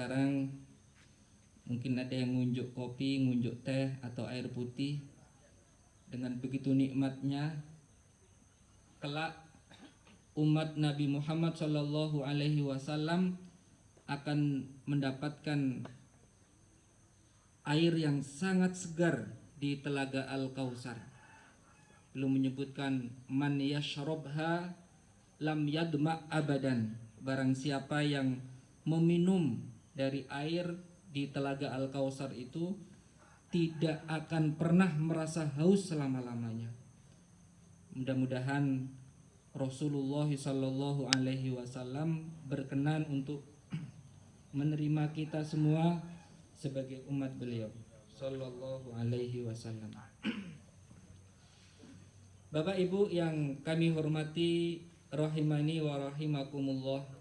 sekarang mungkin ada yang ngunjuk kopi, ngunjuk teh atau air putih. Dengan begitu nikmatnya, kelak umat Nabi Muhammad Shallallahu Alaihi Wasallam akan mendapatkan air yang sangat segar di telaga Al-Kautsar. Belum menyebutkan man yashrabha lam yadma abadan. Barang siapa yang meminum dari air di telaga Al-Kautsar itu tidak akan pernah merasa haus selama-lamanya. Mudah-mudahan Rasulullah Shallallahu Alaihi Wasallam berkenan untuk menerima kita semua sebagai umat beliau Shallallahu Alaihi Wasallam. Bapak Ibu yang kami hormati, rahimani wa rahimakumullah.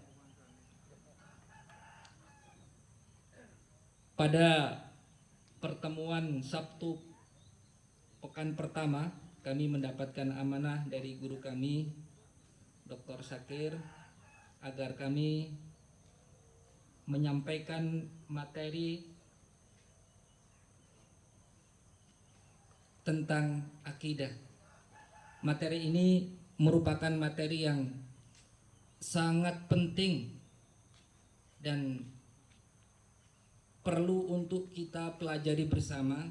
Pada pertemuan Sabtu pekan pertama, kami mendapatkan amanah dari guru kami Dr. Syakir agar kami menyampaikan materi tentang akidah. Materi ini merupakan materi yang sangat penting dan perlu untuk kita pelajari bersama,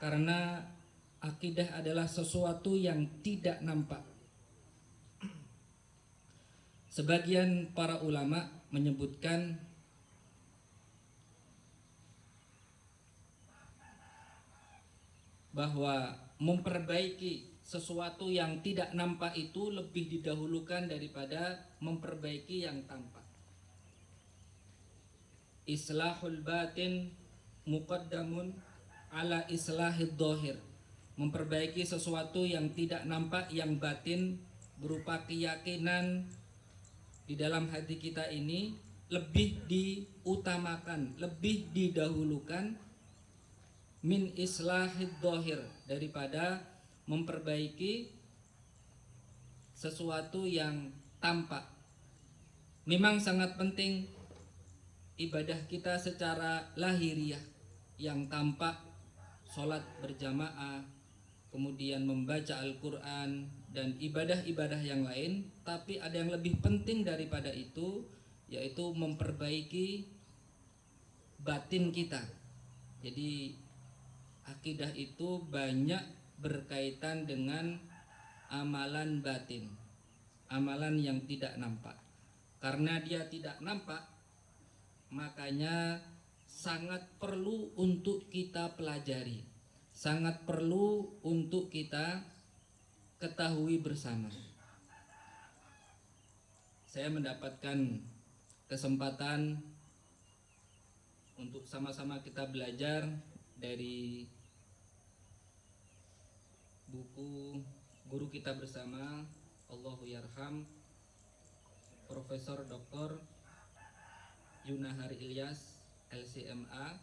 karena akidah adalah sesuatu yang tidak nampak. Sebagian para ulama menyebutkan bahwa memperbaiki sesuatu yang tidak nampak itu lebih didahulukan daripada memperbaiki yang tampak. Islahul batin muqaddamun ala islahid dhahir. Memperbaiki sesuatu yang tidak nampak, yang batin, berupa keyakinan di dalam hati kita ini lebih diutamakan, lebih didahulukan min islahid dhahir, daripada memperbaiki sesuatu yang tampak. Memang sangat penting ibadah kita secara lahiriah yang tampak, sholat berjamaah, kemudian membaca Al-Quran dan ibadah-ibadah yang lain. Tapi ada yang lebih penting daripada itu, yaitu memperbaiki batin kita. Jadi akidah itu banyak berkaitan dengan amalan batin, amalan yang tidak nampak. Karena dia tidak nampak, makanya sangat perlu untuk kita pelajari, sangat perlu untuk kita ketahui bersama. Saya mendapatkan kesempatan untuk sama-sama kita belajar dari buku guru kita bersama, Allahu Yarham, Profesor Dr. Yunahar Ilyas LCMA,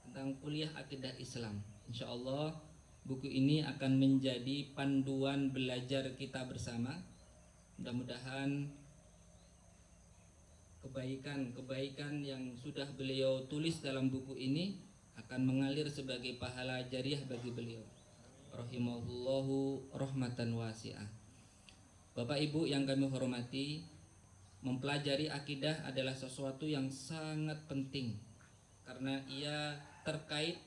tentang kuliah akidah Islam. Insya Allah buku ini akan menjadi panduan belajar kita bersama. Mudah-mudahan kebaikan-kebaikan yang sudah beliau tulis dalam buku ini akan mengalir sebagai pahala jariah bagi beliau, rahimahullahu rahmatan wasi'ah. Bapak Ibu yang kami hormati, mempelajari akidah adalah sesuatu yang sangat penting karena ia terkait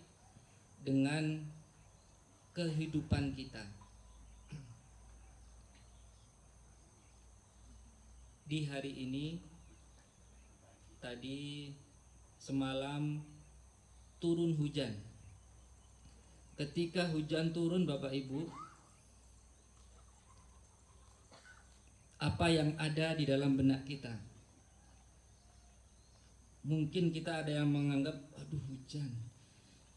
dengan kehidupan kita. Di hari ini, tadi semalam turun hujan. Ketika hujan turun, Bapak Ibu, apa yang ada di dalam benak kita? Mungkin kita ada yang menganggap, aduh hujan,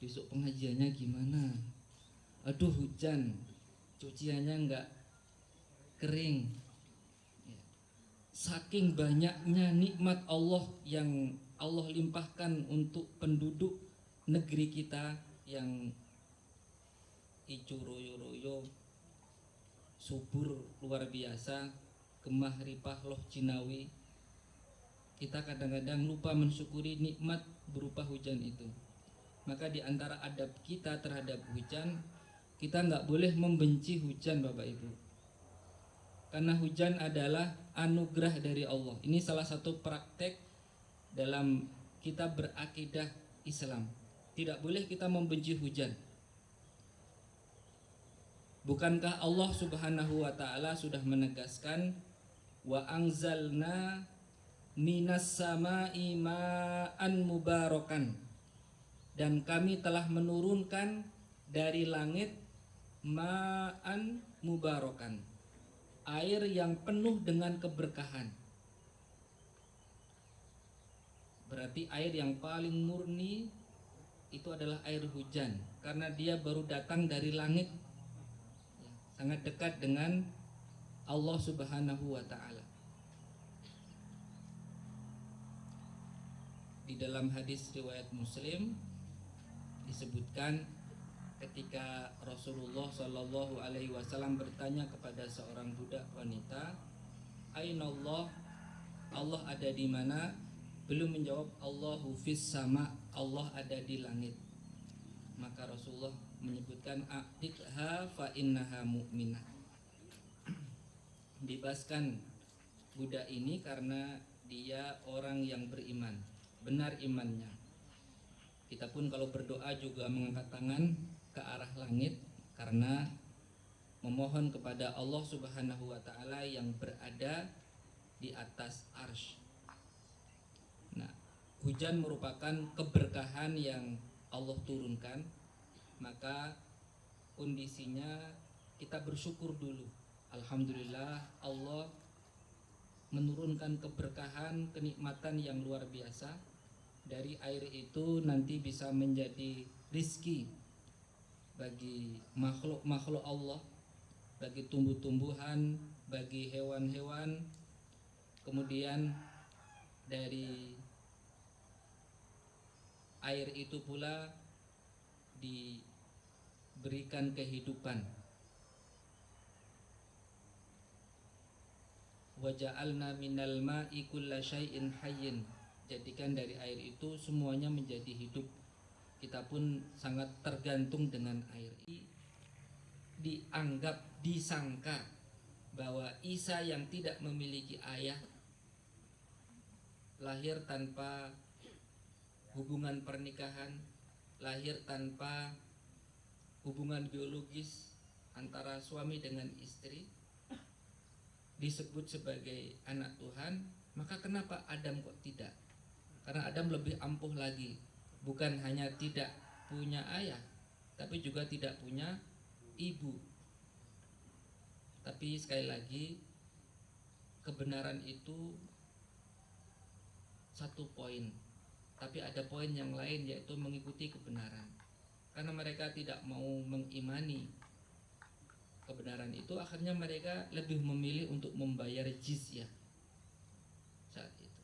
besok pengajiannya gimana? Aduh hujan, cuciannya enggak kering. Saking banyaknya nikmat Allah yang Allah limpahkan untuk penduduk negeri kita yang ijo royo-royo, subur luar biasa, gemah ripah loh jinawi. kita kadang-kadang lupa mensyukuri nikmat berupa hujan itu. Maka di antara adab kita terhadap hujan, kita nggak boleh membenci hujan, Bapak Ibu. Karena hujan adalah anugerah dari Allah. Ini salah satu praktek dalam kita berakidah Islam. Tidak boleh kita membenci hujan. Bukankah Allah Subhanahu wa taala sudah menegaskan wa anzalna minas sama'i ma'an mubarakan, dan kami telah menurunkan dari langit ma'an mubarakan, air yang penuh dengan keberkahan. Berarti air yang paling murni itu adalah air hujan, karena dia baru datang dari langit, sangat dekat dengan Allah Subhanahu wa taala. Di dalam hadis riwayat Muslim disebutkan ketika Rasulullah Shallallahu alaihi wasallam bertanya kepada seorang budak wanita, "Ainallah?" Allah ada di mana? Belum menjawab, Allahu fis sama, Allah ada di langit. Maka Rasulullah menyebutkan, "Aqtiqha fa innaha mu'minah." Bebaskan budak ini karena dia orang yang beriman, benar imannya. Kita pun kalau berdoa juga mengangkat tangan ke arah langit karena memohon kepada Allah Subhanahu wa taala yang berada di atas arsy. Nah, hujan merupakan keberkahan yang Allah turunkan, maka kondisinya kita bersyukur dulu. Alhamdulillah, Allah menurunkan keberkahan, kenikmatan yang luar biasa. Dari air itu nanti bisa menjadi rizki bagi makhluk-makhluk Allah, bagi tumbuh-tumbuhan, bagi hewan-hewan. Kemudian dari air itu pula diberikan kehidupan. Wa ja'alna minal ma'i kulla syai'in hayyin. Jadikan dari air itu semuanya menjadi hidup. Kita pun sangat tergantung dengan air. Dianggap, disangka bahwa Isa yang tidak memiliki ayah, lahir tanpa hubungan pernikahan, lahir tanpa hubungan biologis antara suami dengan istri, disebut sebagai anak Tuhan. Maka kenapa Adam kok tidak? Karena Adam lebih ampuh lagi, bukan hanya tidak punya ayah, tapi juga tidak punya ibu. Tapi sekali lagi, kebenaran itu satu poin, tapi ada poin yang lain, yaitu mengikuti kebenaran. Karena mereka tidak mau mengimani kebenaran itu, akhirnya mereka lebih memilih untuk membayar jizyah saat itu.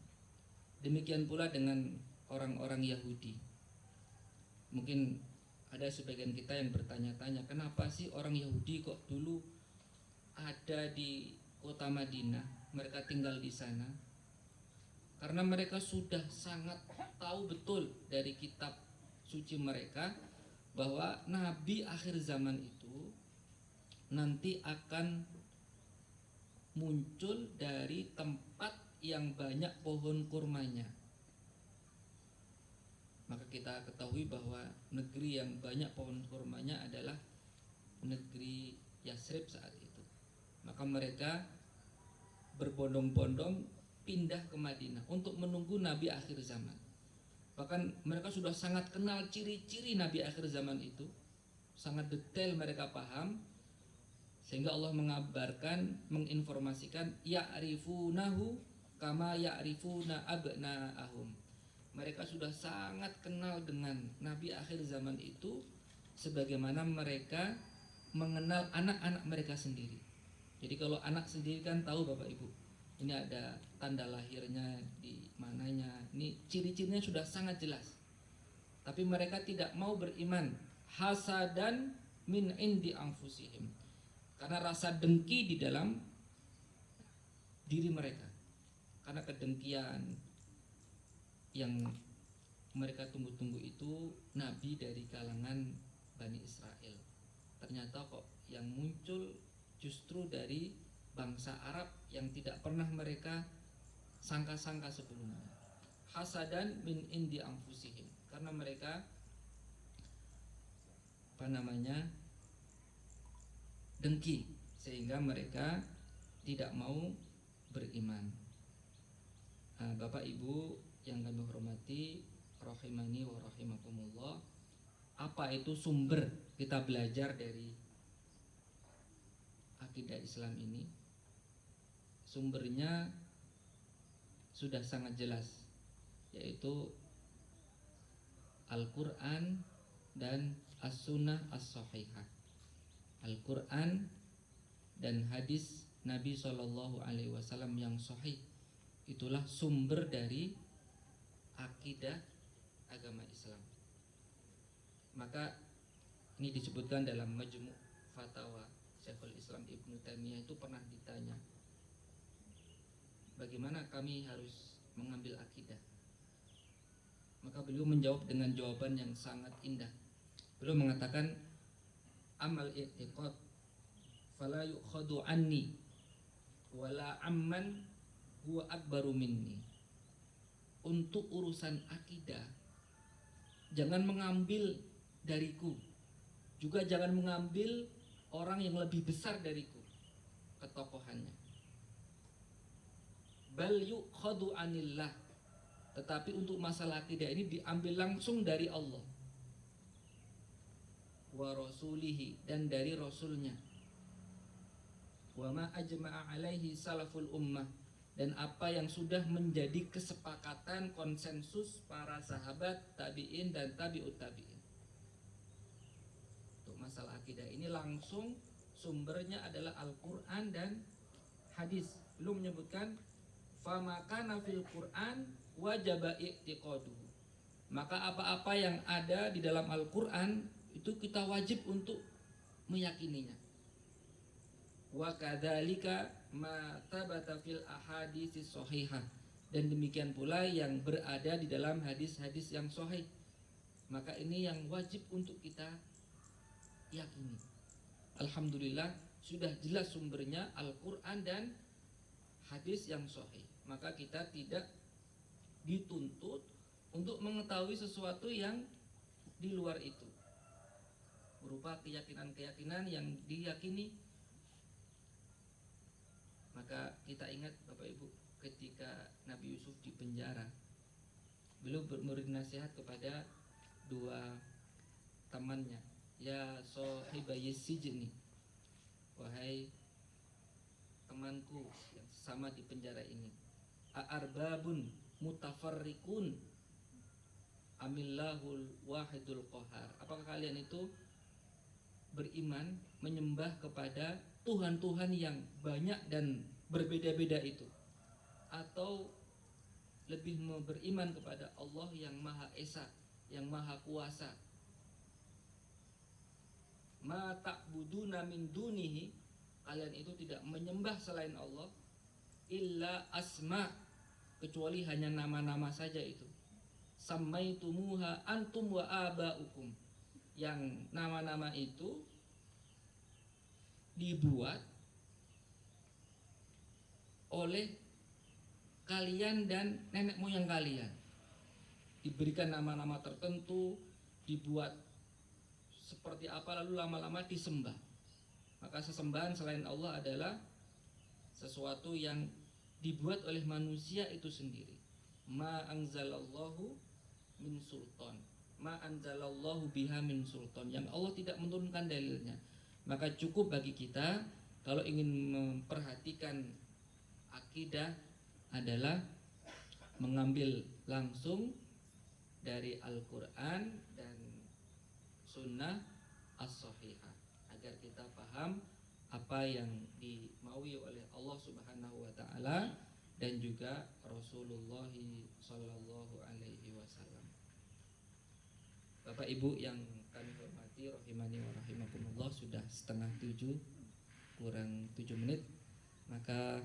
Demikian pula dengan orang-orang Yahudi. Mungkin ada sebagian kita yang bertanya-tanya, kenapa sih orang Yahudi kok dulu ada di kota Madinah, mereka tinggal di sana? Karena mereka sudah sangat tahu betul dari kitab suci mereka bahwa Nabi akhir zaman itu nanti akan muncul dari tempat yang banyak pohon kurmanya. Maka kita ketahui bahwa negeri yang banyak pohon kurmanya adalah negeri Yasrib saat itu. Maka mereka berbondong-bondong pindah ke Madinah untuk menunggu Nabi akhir zaman. Bahkan mereka sudah sangat kenal ciri-ciri Nabi akhir zaman itu, sangat detail mereka paham, sehingga Allah mengabarkan, menginformasikan, ya'rifunahu kama ya'rifuna abna'ahum. Mereka sudah sangat kenal dengan Nabi akhir zaman itu sebagaimana mereka mengenal anak-anak mereka sendiri. Jadi kalau anak sendiri kan tahu Bapak Ibu, ini ada tanda lahirnya di mananya, ini ciri-cirinya sudah sangat jelas. Tapi mereka tidak mau beriman, hasadan min indi anfusihim, karena rasa dengki di dalam diri mereka. Karena kedengkian, yang mereka tunggu-tunggu itu nabi dari kalangan Bani Israel. Ternyata kok yang muncul justru dari bangsa Arab yang tidak pernah mereka sangka-sangka sebelumnya. Hasadan min indi anfusihim, karena mereka dengki, sehingga mereka tidak mau beriman. Bapak Ibu yang kami hormati, rahimani wa rahimakumullah, apa itu sumber kita belajar dari akidah Islam ini? Sumbernya sudah sangat jelas, yaitu Al-Quran dan As-Sunnah As-Sahihah. Al-Quran dan hadis Nabi SAW yang sahih, itulah sumber dari akidah agama Islam. Maka ini disebutkan dalam Majmu' Fatawa Syekhul Islam Ibnu Taimiyah, itu pernah ditanya, bagaimana kami harus mengambil akidah? Maka beliau menjawab dengan jawaban yang sangat indah. Beliau mengatakan, amal i'tiqad fala yu'khadu anni wala amman huwa akbaru minni. Untuk urusan akidah, jangan mengambil dariku, juga jangan mengambil orang yang lebih besar dariku ketokohannya. Bal yu'khadu anillah, tetapi untuk masalah akidah ini diambil langsung dari Allah wa rasulihi, dan dari rasulnya, wa ma ajma'a alaihi salaful ummah, dan apa yang sudah menjadi kesepakatan konsensus para sahabat, tabi'in dan tabi'ut tabi'in. Untuk masalah akidah ini langsung sumbernya adalah Al-Quran dan hadis. Belum menyebutkan fama kana fil Quran wajaba i'tiqaduhu, maka apa-apa yang ada di dalam Al-Quran itu kita wajib untuk meyakininya. Wa kadzalika ma thabata fil ahaditsis shahihah, dan demikian pula yang berada di dalam hadis-hadis yang sahih. Maka ini yang wajib untuk kita yakini. Alhamdulillah sudah jelas sumbernya Al-Quran dan hadis yang sahih. Maka kita tidak dituntut untuk mengetahui sesuatu yang di luar itu, berupa keyakinan-keyakinan yang diyakini. Maka kita ingat Bapak Ibu, ketika Nabi Yusuf di penjara, beliau memberi nasihat kepada dua temannya, ya sahibayis sijni, wahai temanku yang sama di penjara ini, a'arbabun mutafarriqun amillahul wahidul qahar, apakah kalian itu beriman menyembah kepada Tuhan-Tuhan yang banyak dan berbeda-beda itu, atau lebih beriman kepada Allah yang Maha Esa, yang Maha Kuasa? Ma ta'buduna min dunihi, kalian itu tidak menyembah selain Allah, illa asma, kecuali hanya nama-nama saja itu, sammaitumuha antum wa aba'ukum, yang nama-nama itu dibuat oleh kalian dan nenek moyang kalian, diberikan nama-nama tertentu, dibuat seperti apa, lalu lama-lama disembah. Maka sesembahan selain Allah adalah sesuatu yang dibuat oleh manusia itu sendiri. Ma anzalallahu min sultan, ma anzalallahu biha min sultan, yang Allah tidak menurunkan dalilnya. Maka cukup bagi kita kalau ingin memperhatikan akidah adalah mengambil langsung dari Al-Quran dan Sunnah As-Sahihah, agar kita paham apa yang dimaui oleh Allah Subhanahu wa Ta'ala dan juga Rasulullah Sallallahu Alaihi Wasallam. Bapak Ibu yang kami hormati, rahimani wa rahimakumullah, sudah 6:30, kurang 7 menit. Maka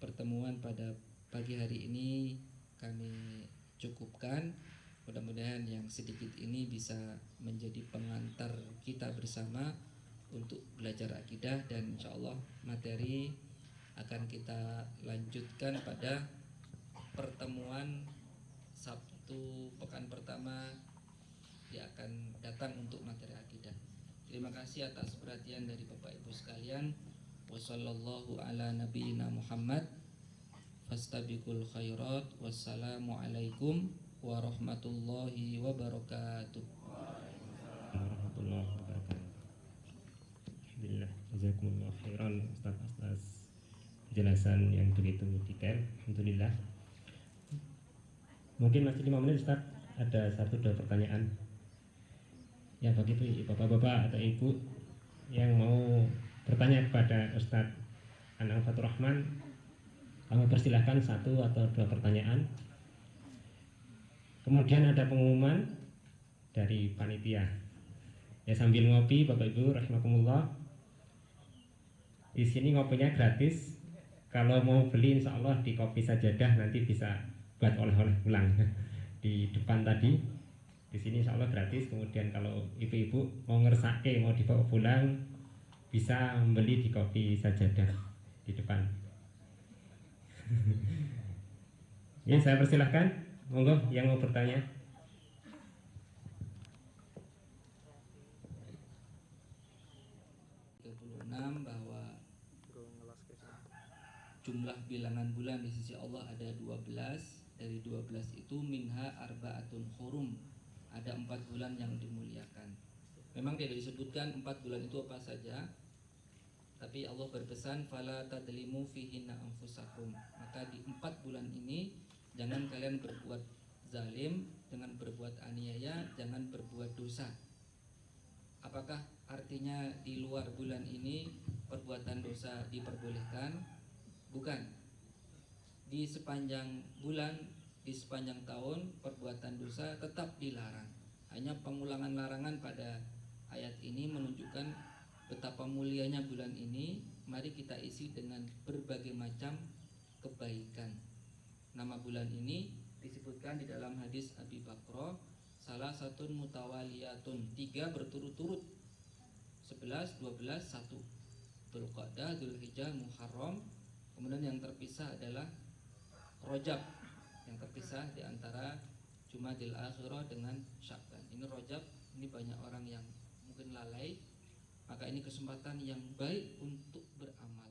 pertemuan pada pagi hari ini kami cukupkan. Mudah-mudahan yang sedikit ini bisa menjadi pengantar kita bersama untuk belajar akidah, dan insya Allah materi akan kita lanjutkan pada pertemuan Sabtu pekan pertama yang akan datang untuk materi akidah. Terima kasih atas perhatian dari Bapak Ibu sekalian. Wassallallahu ala nabiyina Muhammad. Fastabiqul khairat. Wassalamualaikum warahmatullahi wabarakatuh. Warahmatullahi wabarakatuh. Alhamdulillah, jazakumullah khairan Ustaz atas penjelasan yang begitu detail. Alhamdulillah. Mungkin masih 5 menit Ustaz, ada 1-2 pertanyaan. Ya bagi bapak-bapak atau ibu yang mau bertanya kepada Ustaz Anang Fatur Rahman, kami persilahkan 1 atau 2 pertanyaan. Kemudian ada pengumuman dari panitia. Ya sambil ngopi Bapak Ibu rahimakumullah. Di sini ngopinya gratis. Kalau mau beli insya Allah di Kopi Sajadah nanti bisa buat oleh-oleh pulang. Di depan tadi. Di sini insya Allah gratis. Kemudian kalau ibu-ibu mau ngersake mau dibawa pulang bisa membeli di Kopi Sajadah di depan. Ya saya persilahkan. Monggo yang mau bertanya. Bahwa jumlah bilangan bulan di sisi Allah ada 12. Dari 12 itu minha arbaatun hurum, ada 4 bulan yang dimuliakan. Memang tidak disebutkan 4 bulan itu apa saja, tapi Allah berpesan fala tadlimu fihinna anfusakum. Maka di 4 bulan ini jangan kalian berbuat zalim, jangan berbuat aniaya, jangan berbuat dosa. Apakah artinya di luar bulan ini perbuatan dosa diperbolehkan? Bukan. Di sepanjang bulan, di sepanjang tahun perbuatan dosa tetap dilarang. Hanya pengulangan larangan pada ayat ini menunjukkan betapa mulianya bulan ini. Mari kita isi dengan berbagai macam kebaikan. Nama bulan ini disebutkan di dalam hadis Abi Bakrah, salah satu mutawaliyatun, 3 berturut-turut, 11, 12, 1. Dzulqa'dah, Dzulhijjah, Muharram. Kemudian yang terpisah adalah Rajab, yang terpisah di antara Jumadil Akhirah dengan Sya'ban. Ini Rajab, ini banyak orang yang mungkin lalai, maka ini kesempatan yang baik untuk beramal.